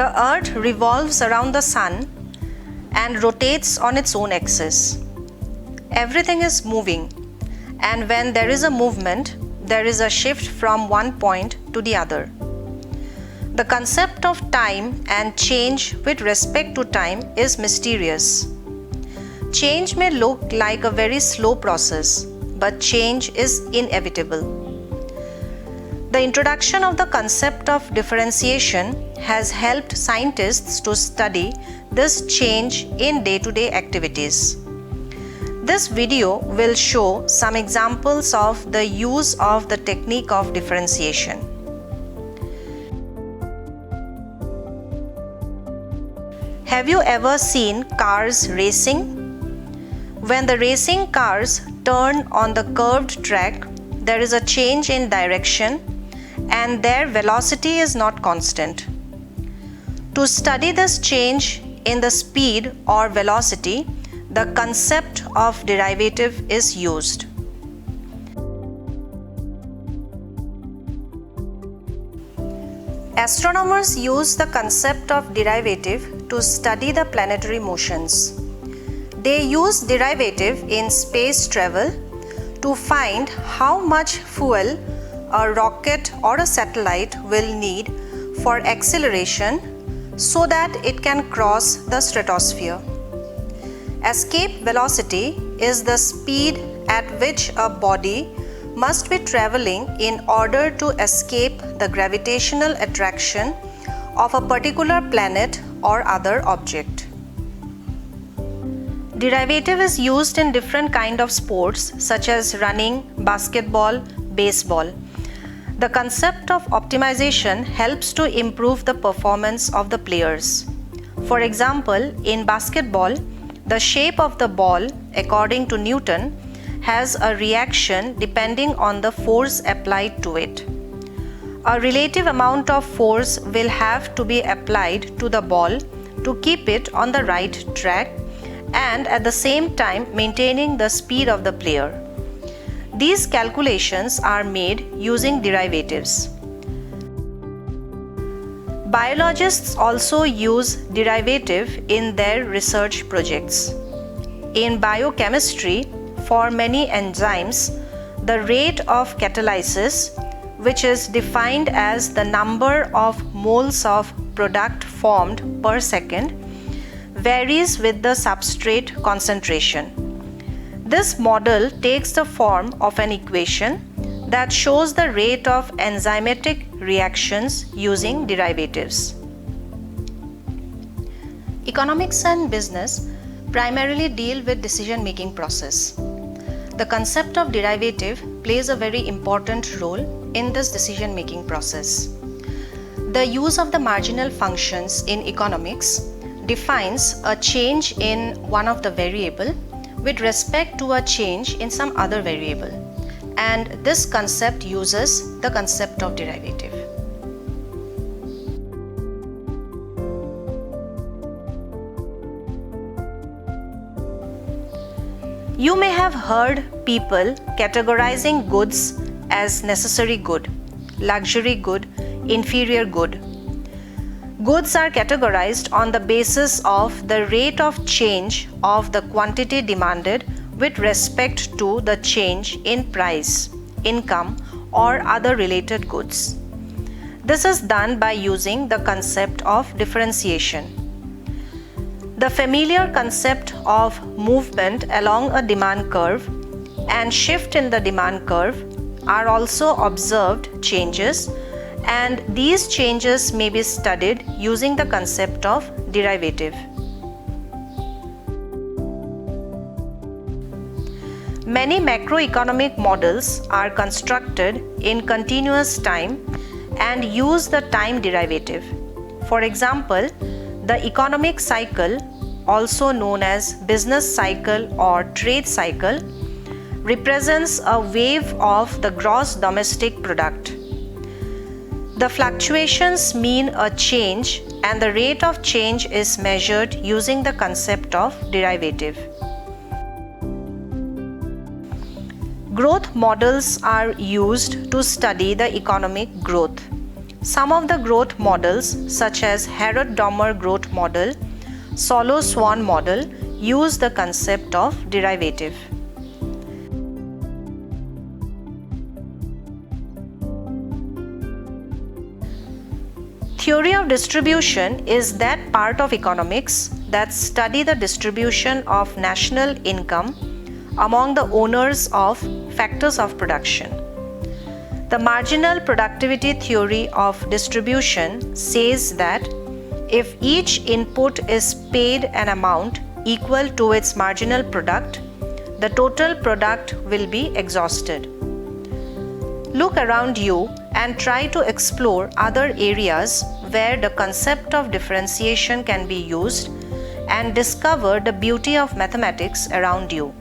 The Earth revolves around the Sun and rotates on its own axis. Everything is moving, and when there is a movement, there is a shift from one point to the other. The concept of time and change with respect to time is mysterious. Change may look like a very slow process, but change is inevitable. The introduction of the concept of differentiation has helped scientists to study this change in day-to-day activities. This video will show some examples of the use of the technique of differentiation. Have you ever seen cars racing? When the racing cars turn on the curved track, there is a change in direction and their velocity is not constant. To study this change in the speed or velocity, the concept of derivative is used. Astronomers use the concept of derivative to study the planetary motions. They use derivative in space travel to find how much fuel a rocket or a satellite will need for acceleration so that it can cross the stratosphere. Escape velocity is the speed at which a body must be traveling in order to escape the gravitational attraction of a particular planet or other object. Derivative is used in different kinds of sports such as running, basketball, baseball. The concept of optimization helps to improve the performance of the players. For example, in basketball, the shape of the ball, according to Newton, has a reaction depending on the force applied to it. A relative amount of force will have to be applied to the ball to keep it on the right track and at the same time maintaining the speed of the player. These calculations are made using derivatives. Biologists also use derivative in their research projects. In biochemistry, for many enzymes, the rate of catalysis, which is defined as the number of moles of product formed per second, varies with the substrate concentration. This model takes the form of an equation that shows the rate of enzymatic reactions using derivatives. Economics and business primarily deal with decision-making process. The concept of derivative plays a very important role in this decision-making process. The use of the marginal functions in economics defines a change in one of the variable with respect to a change in some other variable, and this concept uses the concept of derivative. You may have heard people categorizing goods as necessary good, luxury good, inferior good. Goods are categorized on the basis of the rate of change of the quantity demanded with respect to the change in price, income, or other related goods. This is done by using the concept of differentiation. The familiar concept of movement along a demand curve and shift in the demand curve are also observed changes, and these changes may be studied using the concept of derivative. Many macroeconomic models are constructed in continuous time and use the time derivative. For example, the economic cycle, also known as business cycle or trade cycle, represents a wave of the gross domestic product. The fluctuations mean a change, and the rate of change is measured using the concept of derivative. Growth models are used to study the economic growth. Some of the growth models, such as Harrod-Dommer growth model, Solow-Swan model, use the concept of derivative. Theory of distribution is that part of economics that study the distribution of national income among the owners of factors of production. The marginal productivity theory of distribution says that if each input is paid an amount equal to its marginal product, the total product will be exhausted. Look around you and try to explore other areas where the concept of differentiation can be used and discover the beauty of mathematics around you.